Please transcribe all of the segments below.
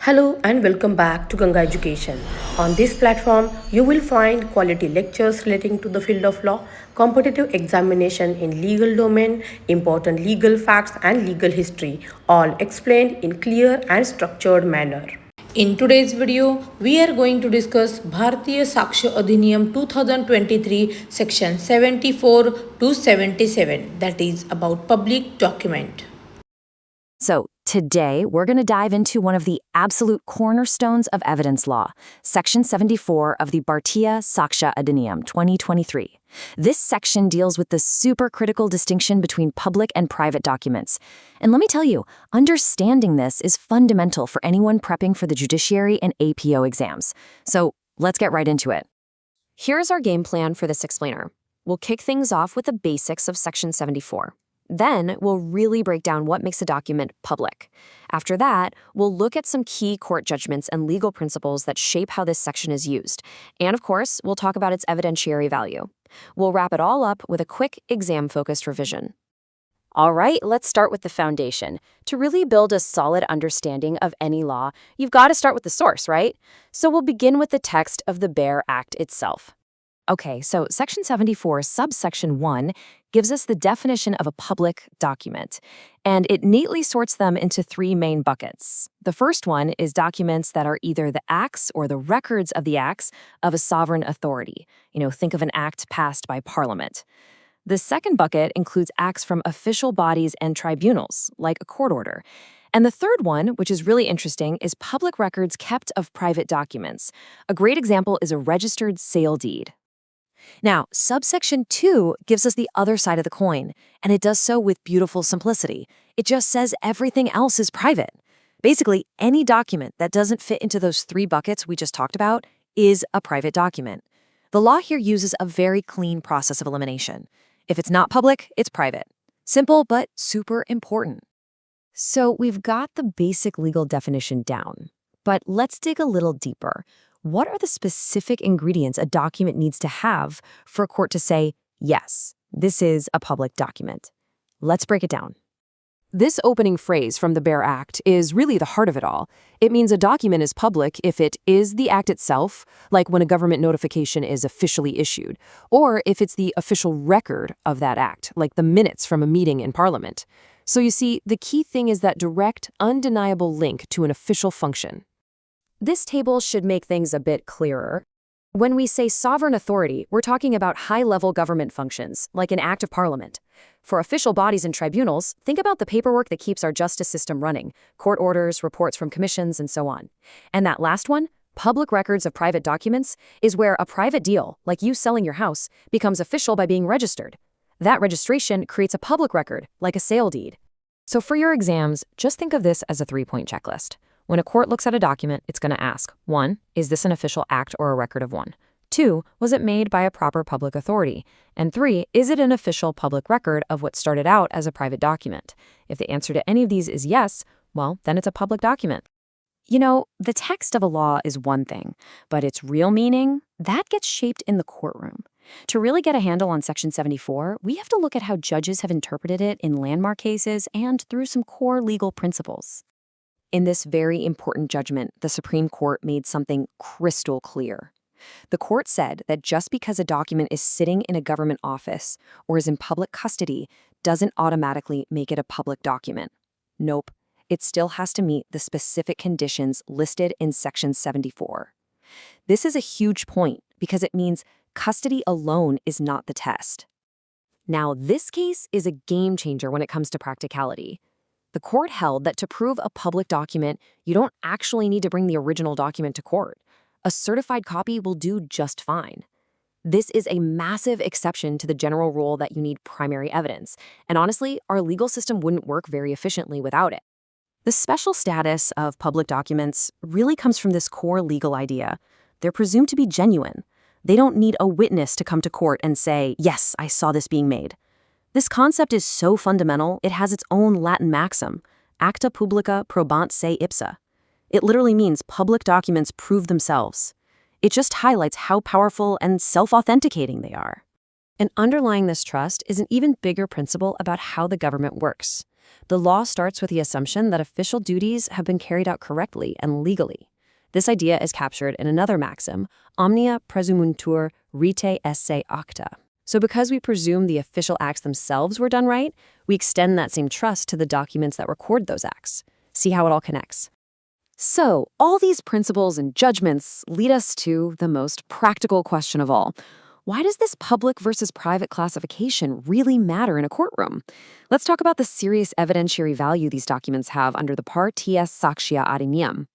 Hello and welcome back to Ganga Education. On this platform, you will find quality lectures relating to the field of law, competitive examination in legal domain, important legal facts and legal history, all explained in clear and structured manner. In today's video, we are going to discuss Bharatiya Sakshya Adhiniyam 2023 section 74 to 77, that is about public document. So, today we're going to dive into one of the absolute cornerstones of evidence law, Section 74 of the Bharatiya Sakshya Adhiniyam 2023. This section deals with the super critical distinction between public and private documents. And let me tell you, understanding this is fundamental for anyone prepping for the Judiciary and APO exams. So, let's get right into it. Here's our game plan for this explainer. We'll kick things off with the basics of Section 74. Then, we'll really break down what makes a document public. After that, we'll look at some key court judgments and legal principles that shape how this section is used. And of course, we'll talk about its evidentiary value. We'll wrap it all up with a quick exam-focused revision. All right, let's start with the foundation. To really build a solid understanding of any law, you've got to start with the source, right? So we'll begin with the text of the BSA Act itself. Okay, so Section 74, subsection 1, gives us the definition of a public document, and it neatly sorts them into three main buckets. The first one is documents that are either the acts or the records of the acts of a sovereign authority. Think of an act passed by Parliament. The second bucket includes acts from official bodies and tribunals, like a court order. And the third one, which is really interesting, is public records kept of private documents. A great example is a registered sale deed. Now, subsection 2 gives us the other side of the coin, and it does so with beautiful simplicity. It just says everything else is private. Basically, any document that doesn't fit into those three buckets we just talked about is a private document. The law here uses a very clean process of elimination. If it's not public, it's private. Simple, but super important. So we've got the basic legal definition down, but let's dig a little deeper. What are the specific ingredients a document needs to have for a court to say, yes, this is a public document? Let's break it down. This opening phrase from the BSA Act is really the heart of it all. It means a document is public if it is the act itself, like when a government notification is officially issued, or if it's the official record of that act, like the minutes from a meeting in Parliament. So you see, the key thing is that direct, undeniable link to an official function. This table should make things a bit clearer. When we say sovereign authority, we're talking about high-level government functions, like an act of Parliament. For official bodies and tribunals, think about the paperwork that keeps our justice system running, court orders, reports from commissions, and so on. And that last one, public records of private documents, is where a private deal, like you selling your house, becomes official by being registered. That registration creates a public record, like a sale deed. So for your exams, just think of this as a three-point checklist. When a court looks at a document, it's going to ask, 1, is this an official act or a record of one? 2, was it made by a proper public authority? And 3, is it an official public record of what started out as a private document? If the answer to any of these is yes, well, then it's a public document. The text of a law is one thing, but its real meaning, that gets shaped in the courtroom. To really get a handle on Section 74, we have to look at how judges have interpreted it in landmark cases and through some core legal principles. In this very important judgment, the Supreme Court made something crystal clear. The court said that just because a document is sitting in a government office or is in public custody doesn't automatically make it a public document. Nope, it still has to meet the specific conditions listed in Section 74. This is a huge point because it means custody alone is not the test. Now, this case is a game changer when it comes to practicality. The court held that to prove a public document, you don't actually need to bring the original document to court. A certified copy will do just fine. This is a massive exception to the general rule that you need primary evidence, and honestly, our legal system wouldn't work very efficiently without it. The special status of public documents really comes from this core legal idea. They're presumed to be genuine. They don't need a witness to come to court and say, yes, I saw this being made. This concept is so fundamental, it has its own Latin maxim, acta publica probant se ipsa. It literally means public documents prove themselves. It just highlights how powerful and self-authenticating they are. And underlying this trust is an even bigger principle about how the government works. The law starts with the assumption that official duties have been carried out correctly and legally. This idea is captured in another maxim, omnia presumuntur rete esse acta. So because we presume the official acts themselves were done right, we extend that same trust to the documents that record those acts. See how it all connects? So, all these principles and judgments lead us to the most practical question of all. Why does this public versus private classification really matter in a courtroom? Let's talk about the serious evidentiary value these documents have under the Bharatiya Sakshya Adhiniyam.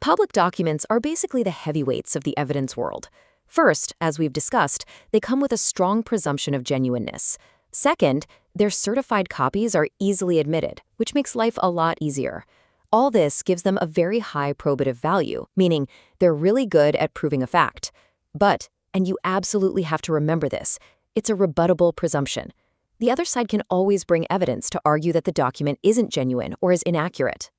Public documents are basically the heavyweights of the evidence world. First, as we've discussed, they come with a strong presumption of genuineness. Second, their certified copies are easily admitted, which makes life a lot easier. All this gives them a very high probative value, meaning they're really good at proving a fact. But, and you absolutely have to remember this, it's a rebuttable presumption. The other side can always bring evidence to argue that the document isn't genuine or is inaccurate.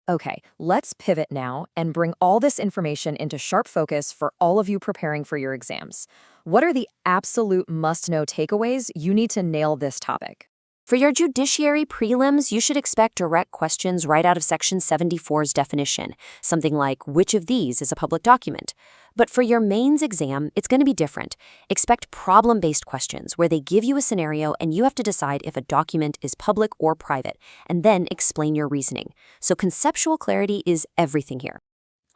Okay, let's pivot now and bring all this information into sharp focus for all of you preparing for your exams. What are the absolute must-know takeaways you need to nail this topic? For your judiciary prelims, you should expect direct questions right out of Section 74's definition, something like, which of these is a public document? But for your mains exam, it's going to be different. Expect problem-based questions where they give you a scenario and you have to decide if a document is public or private, and then explain your reasoning. So conceptual clarity is everything here.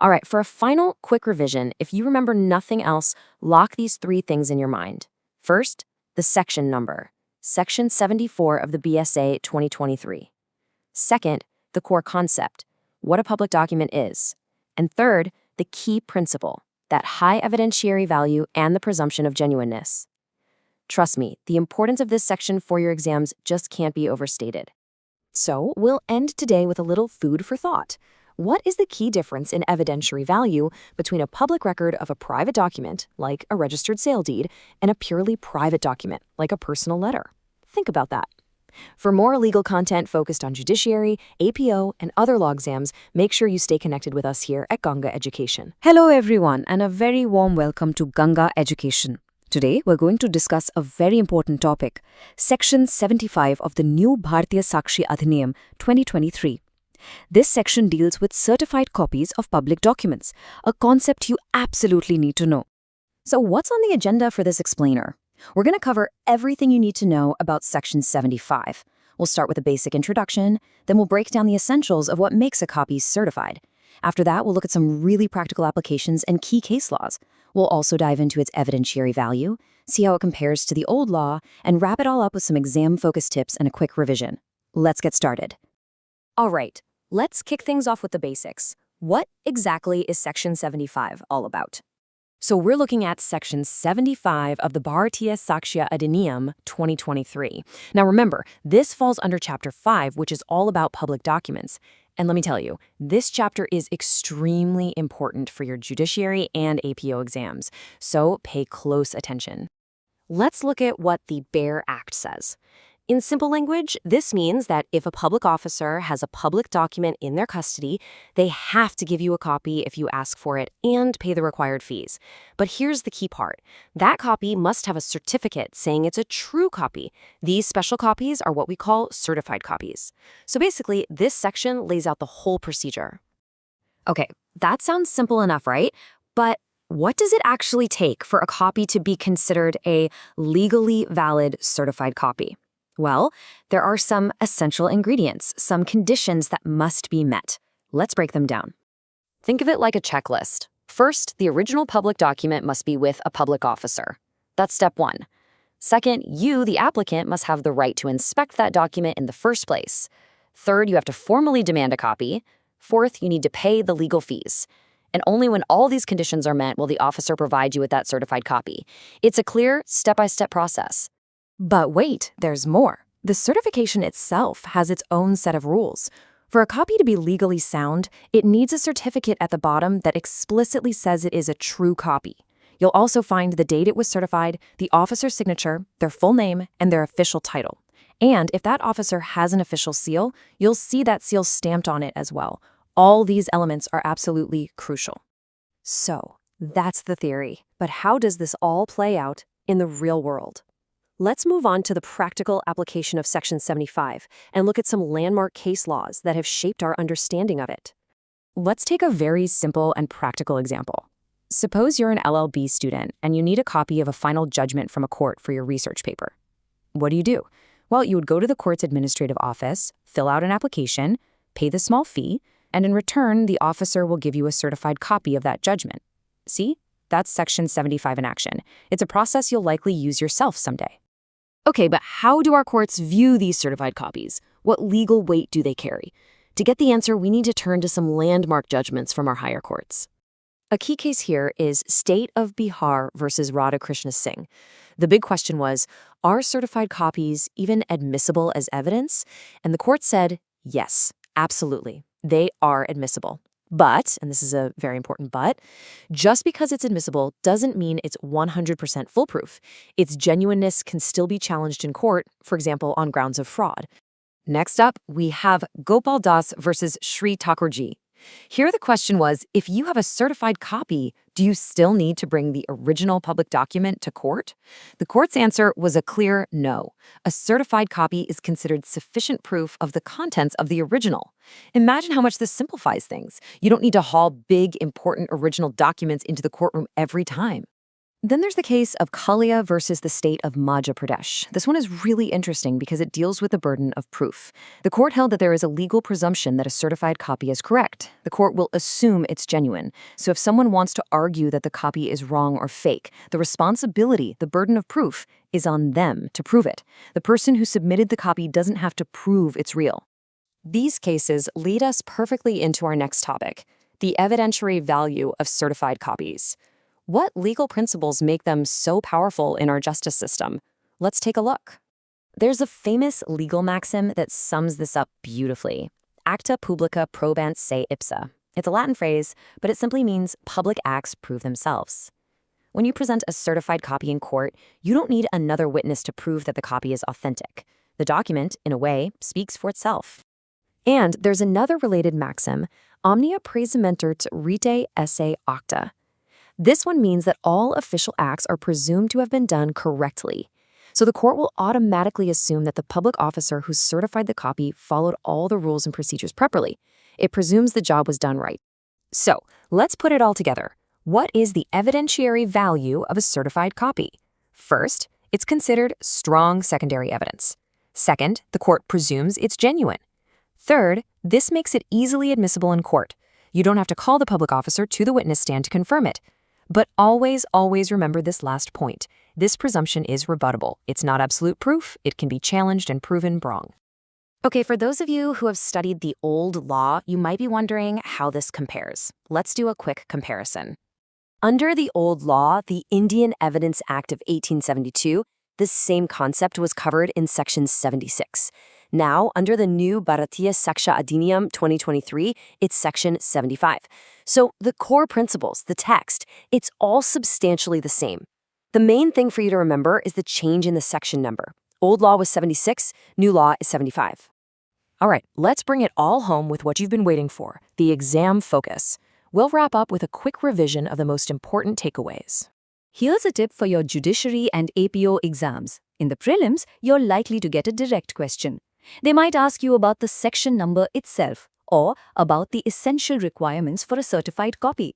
All right, for a final quick revision, if you remember nothing else, lock these three things in your mind. First, the section number. Section 74 of the BSA 2023. Second, the core concept, what a public document is. And third, the key principle, that high evidentiary value and the presumption of genuineness. Trust me, the importance of this section for your exams just can't be overstated. So, we'll end today with a little food for thought. What is the key difference in evidentiary value between a public record of a private document, like a registered sale deed, and a purely private document, like a personal letter? Think about that. For more legal content focused on judiciary, APO, and other law exams, make sure you stay connected with us here at Ganga Education. Hello everyone, and a very warm welcome to Ganga Education. Today, we're going to discuss a very important topic, Section 75 of the new Bharatiya Sakshya Adhiniyam 2023. This section deals with certified copies of public documents, a concept you absolutely need to know. So what's on the agenda for this explainer? We're going to cover everything you need to know about Section 75. We'll start with a basic introduction, then we'll break down the essentials of what makes a copy certified. After that, we'll look at some really practical applications and key case laws. We'll also dive into its evidentiary value, see how it compares to the old law, and wrap it all up with some exam-focused tips and a quick revision. Let's get started. All right, let's kick things off with the basics. What exactly is Section 75 all about? So we're looking at Section 75 of the Bharatiya Sakshya Adhiniyam 2023. Now remember, this falls under Chapter 5, which is all about public documents. And let me tell you, this chapter is extremely important for your judiciary and APO exams, so pay close attention. Let's look at what the BEAR Act says. In simple language, this means that if a public officer has a public document in their custody, they have to give you a copy if you ask for it and pay the required fees. But here's the key part. That copy must have a certificate saying it's a true copy. These special copies are what we call certified copies. So basically, this section lays out the whole procedure. Okay, that sounds simple enough, right? But what does it actually take for a copy to be considered a legally valid certified copy? Well, there are some essential ingredients, some conditions that must be met. Let's break them down. Think of it like a checklist. First, the original public document must be with a public officer. That's step one. Second, you, the applicant, must have the right to inspect that document in the first place. Third, you have to formally demand a copy. Fourth, you need to pay the legal fees. And only when all these conditions are met will the officer provide you with that certified copy. It's a clear, step-by-step process. But wait, there's more. The certification itself has its own set of rules. For a copy to be legally sound, it needs a certificate at the bottom that explicitly says it is a true copy. You'll also find the date it was certified, the officer's signature, their full name, and their official title. And if that officer has an official seal, you'll see that seal stamped on it as well. All these elements are absolutely crucial. So, that's the theory. But how does this all play out in the real world? let's move on to the practical application of Section 75 and look at some landmark case laws that have shaped our understanding of it. Let's take a very simple and practical example. Suppose you're an LLB student and you need a copy of a final judgment from a court for your research paper. What do? Well, you would go to the court's administrative office, fill out an application, pay the small fee, and in return, the officer will give you a certified copy of that judgment. See? That's Section 75 in action. It's a process you'll likely use yourself someday. Okay, but how do our courts view these certified copies? What legal weight do they carry? To get the answer, we need to turn to some landmark judgments from our higher courts. A key case here is State of Bihar versus Radha Krishna Singh. The big question was, are certified copies even admissible as evidence? And the court said, yes, absolutely. They are admissible. But, and this is a very important but, just because it's admissible doesn't mean it's 100% foolproof. Its genuineness can still be challenged in court, for example, on grounds of fraud. Next up, we have Gopal Das versus Sri Thakurji. Here the question was, if you have a certified copy, do you still need to bring the original public document to court? The court's answer was a clear no. A certified copy is considered sufficient proof of the contents of the original. Imagine how much this simplifies things. You don't need to haul big, important original documents into the courtroom every time. Then there's the case of Kalia versus the state of Madhya Pradesh. This one is really interesting because it deals with the burden of proof. The court held that there is a legal presumption that a certified copy is correct. The court will assume it's genuine. So if someone wants to argue that the copy is wrong or fake, the responsibility, the burden of proof, is on them to prove it. The person who submitted the copy doesn't have to prove it's real. These cases lead us perfectly into our next topic, the evidentiary value of certified copies. What legal principles make them so powerful in our justice system? Let's take a look. There's a famous legal maxim that sums this up beautifully. Acta publica probant se ipsa. It's a Latin phrase, but it simply means public acts prove themselves. When you present a certified copy in court, you don't need another witness to prove that the copy is authentic. The document, in a way, speaks for itself. And there's another related maxim, omnia praesumentur rite esse acta. This one means that all official acts are presumed to have been done correctly. So the court will automatically assume that the public officer who certified the copy followed all the rules and procedures properly. It presumes the job was done right. So let's put it all together. What is the evidentiary value of a certified copy? First, it's considered strong secondary evidence. Second, the court presumes it's genuine. Third, this makes it easily admissible in court. You don't have to call the public officer to the witness stand to confirm it. But always remember this last point. This presumption is rebuttable. It's not absolute proof. It can be challenged and proven wrong. Okay, for those of you who have studied the old law, you might be wondering how this compares. Let's do a quick comparison. Under the old law, the Indian Evidence Act of 1872, this same concept was covered in Section 76. Now, under the new Bharatiya Sakshya Adhiniyam 2023, it's Section 75. So the core principles, the text, it's all substantially the same. The main thing for you to remember is the change in the section number. Old law was 76, new law is 75. All right, let's bring it all home with what you've been waiting for, the exam focus. We'll wrap up with a quick revision of the most important takeaways. Here's a tip for your judiciary and APO exams. In the prelims, you're likely to get a direct question. They might ask you about the section number itself or about the essential requirements for a certified copy.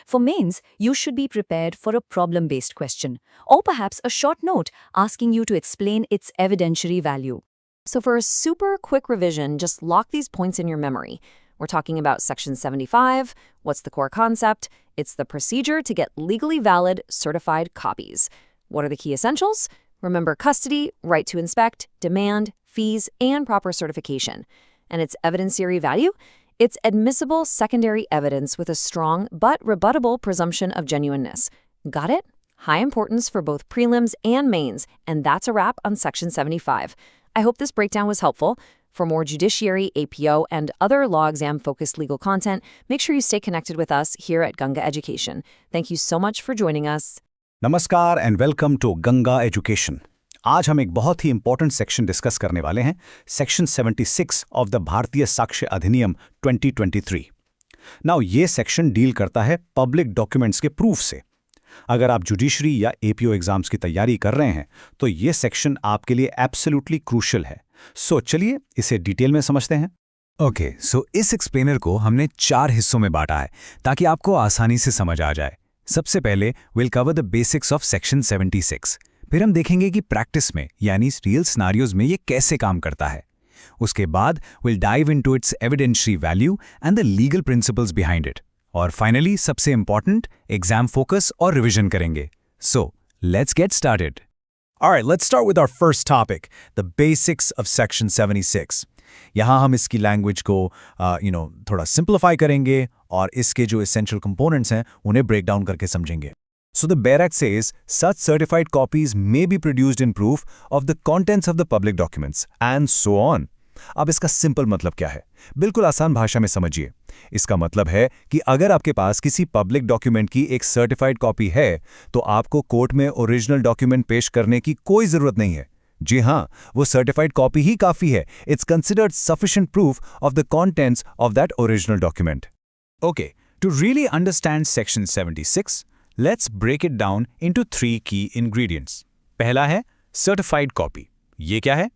For mains, you should be prepared for a problem-based question or perhaps a short note asking you to explain its evidentiary value. So for a super quick revision, just lock these points in your memory. We're talking about Section 75. What's the core concept? It's the procedure to get legally valid certified copies. What are the key essentials? Remember custody, right to inspect, demand, fees, and proper certification. And its evidentiary value? It's admissible secondary evidence with a strong but rebuttable presumption of genuineness. Got it? High importance for both prelims and mains, and that's a wrap on Section 75. I hope this breakdown was helpful. For more judiciary, APO, and other law exam-focused legal content, make sure you stay connected with us here at Ganga Education. Thank you so much for joining us. नमस्कार and welcome to Ganga education. आज हम एक बहुत ही important section discuss करने वाले हैं, section 76 of the भारतीय साक्ष्य अधिनियम 2023। नाउ ये सेक्शन डील करता है पब्लिक डॉक्यूमेंट्स के प्रूफ से। अगर आप जुडिशरी या एपीओ एग्जाम्स की तैयारी कर रहे हैं तो ये सेक्शन आपके लिए एब्सोल्युटली क्रूशियल है। सो चलिए इसे डिटेल में समझते हैं। ओके, सो इस एक्सप्लेनर को हमने 4 हिस्सों में बांटा है ताकि आपको आसानी से समझ आ जाए। सबसे पहले will cover the basics of section 76। फिर हम देखेंगे कि प्रैक्टिस में यानी रियल सिनेरियोज में ये कैसे काम करता है। उसके बाद will dive into its evidentiary value and the legal principles behind it. और फाइनली सबसे इंपॉर्टेंट एग्जाम फोकस और रिवीजन करेंगे। So let's get started. Alright, let's start with our first topic, the basics of Section 76. यहाँ हम इसकी language को थोड़ा simplify करेंगे और इसके जो एसेंशियल कंपोनेंट्स हैं उन्हें ब्रेक डाउन करके समझेंगे। So the BEAR Act says such certified copies may be produced in proof of the contents of the public documents and so on. अब इसका सिंपल मतलब क्या है, बिल्कुल आसान भाषा में समझिए। इसका मतलब है कि अगर आपके पास किसी पब्लिक डॉक्यूमेंट की एक सर्टिफाइड कॉपी है तो आपको कोर्ट में ओरिजिनल डॉक्यूमेंट पेश करने की कोई जरूरत नहीं है। जी हाँ, वो सर्टिफाइड कॉपी ही काफी है। It's considered sufficient proof of the contents of that original document. Okay, to really understand section 76, let's break it down into 3 key ingredients. पहला है सर्टिफाइड कॉपी। ये क्या है?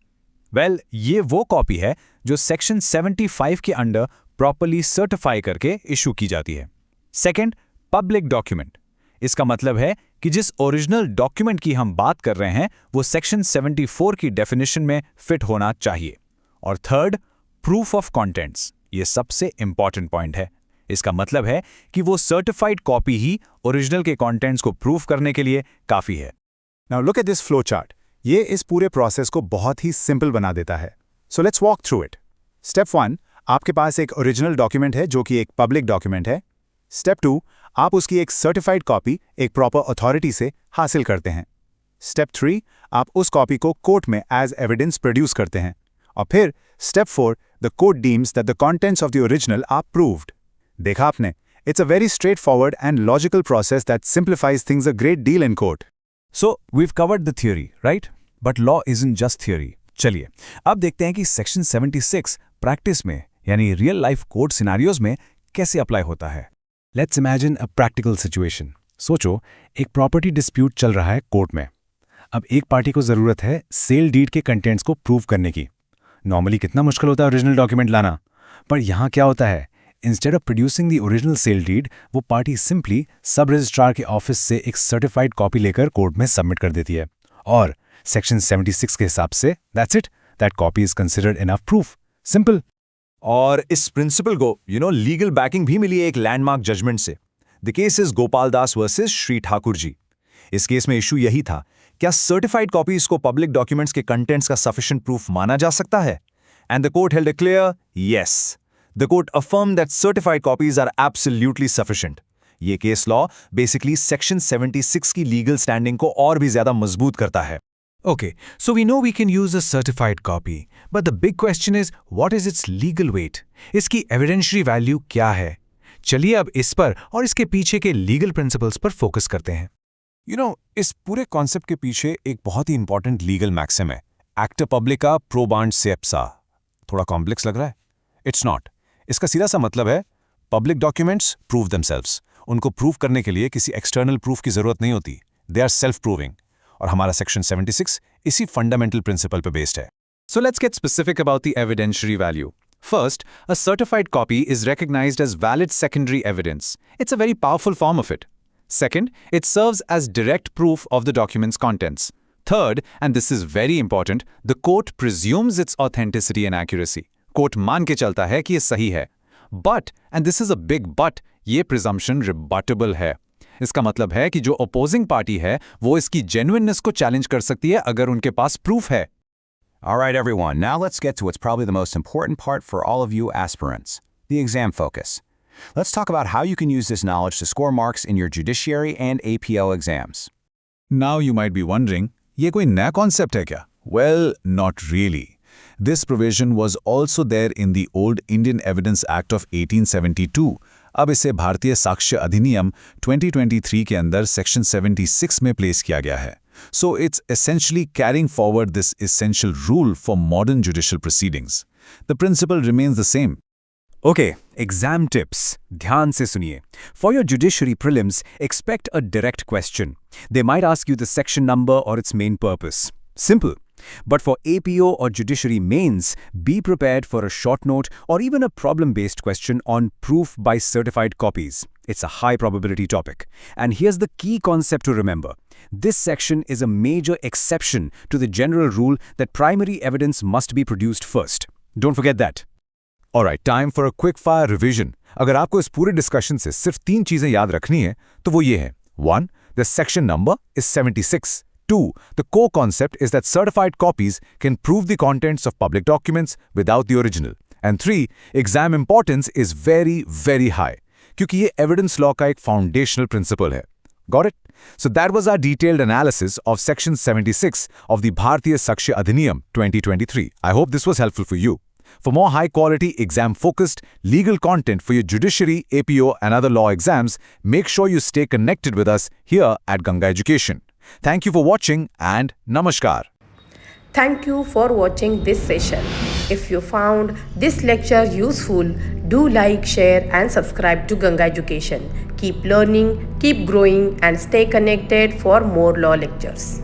वेल, ये वो कॉपी है जो सेक्शन 75 के अंडर प्रॉपर्ली सर्टिफाई करके इशू की जाती है। Second, public document. इसका मतलब है कि जिस ओरिजिनल डॉक्यूमेंट की हम बात कर रहे हैं वो सेक्शन 74 की डेफिनेशन में फिट होना चाहिए। और थर्ड, प्रूफ ऑफ कंटेंट्स। ये सबसे इंपॉर्टेंट पॉइंट है। इसका मतलब है कि वो सर्टिफाइड कॉपी ही ओरिजिनल के कंटेंट्स को प्रूफ करने के लिए काफी है। Now look at this flow chart. ये इस पूरे प्रोसेस को बहुत ही सिंपल बना देता है। So let's walk through it. Step 1, आपके पास एक ओरिजिनल डॉक्यूमेंट है जो कि एक पब्लिक डॉक्यूमेंट है। स्टेप 2, आप उसकी एक सर्टिफाइड कॉपी एक प्रॉपर अथॉरिटी से हासिल करते हैं। स्टेप 3, आप उस कॉपी को कोर्ट में एज एविडेंस प्रोड्यूस करते हैं। और फिर step 4, the court deems that the contents of the original are proved. देखा आपने, it's a very straightforward and logical process that simplifies things a great deal in court. So, we've covered the theory, right? But law isn't just theory. चलिए, अब देखते हैं कि section 76 practice में यानी real life court scenarios में कैसे apply होता है। Let's imagine a practical situation. सोचो, एक प्रॉपर्टी डिस्प्यूट चल रहा है कोर्ट में। अब एक पार्टी को जरूरत है सेल डीड के कंटेंट्स को प्रूव करने की। नॉर्मली कितना मुश्किल होता है ओरिजिनल डॉक्यूमेंट लाना, पर यहाँ क्या होता है, instead of producing the original sale deed, वो पार्टी सिंपली सब रजिस्ट्रार के ऑफिस से एक सर्टिफाइड कॉपी लेकर कोर्ट में सबमिट कर देती है। और सेक्शन 76 के हिसाब से that's it, that copy is considered enough proof. Simple. और इस प्रिंसिपल को लीगल बैकिंग भी मिली है एक लैंडमार्क जजमेंट से। The case is Gopal Das versus Shri Thakur ji. इस केस में इशू यही था, क्या सर्टिफाइड कॉपीज को पब्लिक डॉक्यूमेंट्स के कंटेंट्स का सफिशिएंट प्रूफ माना जा सकता है? And the court held a clear yes. The court affirmed that certified copies are absolutely sufficient. ये केस लॉ बेसिकली सेक्शन 76 की लीगल स्टैंडिंग को और भी ज्यादा मजबूत करता है। Okay, so we know we can use a certified copy, but the big question is, what is its legal weight? इसकी evidentiary value क्या है? चलिए अब इस पर और इसके पीछे के लीगल प्रिंसिपल्स पर फोकस करते हैं। इस पूरे कॉन्सेप्ट के पीछे एक बहुत ही इंपॉर्टेंट लीगल मैक्सिम है, एक्टा पब्लिका प्रोबांड सेप्सा। थोड़ा कॉम्प्लेक्स लग रहा है? It's not. इसका सीधा सा मतलब है पब्लिक डॉक्यूमेंट्स प्रूव देमसेल्व्स। उनको प्रूव करने के लिए किसी एक्सटर्नल प्रूफ की जरूरत नहीं होती, दे आर सेल्फ प्रूविंग। और हमारा सेक्शन 76 इसी फंडामेंटल प्रिंसिपल पे बेस्ड है। So let's get specific about the evidentiary value. First, a certified copy is recognized as valid secondary evidence. It's a very powerful form of it. Second, it serves as direct proof of the document's contents. Third, and this is very important, the court presumes its authenticity and accuracy. Court मान के चलता है कि ये सही है। But, and this is a big but, ये presumption rebuttable है। इसका मतलब है कि जो opposing party है वो इसकी genuineness को challenge कर सकती है अगर उनके पास proof है। Alright everyone, now let's get to what's probably the most important part for all of you aspirants, the exam focus. Let's talk about how you can use this knowledge to score marks in your Judiciary and APO exams. Now you might be wondering, ये कोई नया concept है क्या? Well, not really. This provision was also there in the old Indian Evidence Act of 1872. अब इसे भारतीय साक्ष्य अधिनियम 2023 के अंदर सेक्शन 76 में प्लेस किया गया है। So it's essentially carrying forward this essential rule for modern judicial proceedings. The principle remains the same. Okay, exam tips. ध्यान से सुनिए. For your judiciary prelims, expect a direct question. They might ask you the section number or its main purpose. Simple. But for APO or judiciary mains, be prepared for a short note or even a problem-based question on proof by certified copies. It's a high probability topic. And here's the key concept to remember. This section is a major exception to the general rule that primary evidence must be produced first. Don't forget that. Alright, time for a quick fire revision. अगर आपको इस पूरे discussion से सिर्फ 3 चीजें याद रखनी है तो वो ये है. 1. The section number is 76. 2. The core concept is that certified copies can prove the contents of public documents without the original. And 3. Exam importance is very, very high. क्योंकि ये evidence law का एक foundational principle है. Got it? So that was our detailed analysis of section 76 of the Bharatiya Sakshya Adhiniyam 2023. I hope this was helpful for you. For more high-quality, exam-focused, legal content for your judiciary, APO, and other law exams, make sure you stay connected with us here at Ganga Education. Thank you for watching and Namaskar. Thank you for watching this session. If you found this lecture useful, do like, share and subscribe to Ganga Education. Keep learning, keep growing and stay connected for more law lectures.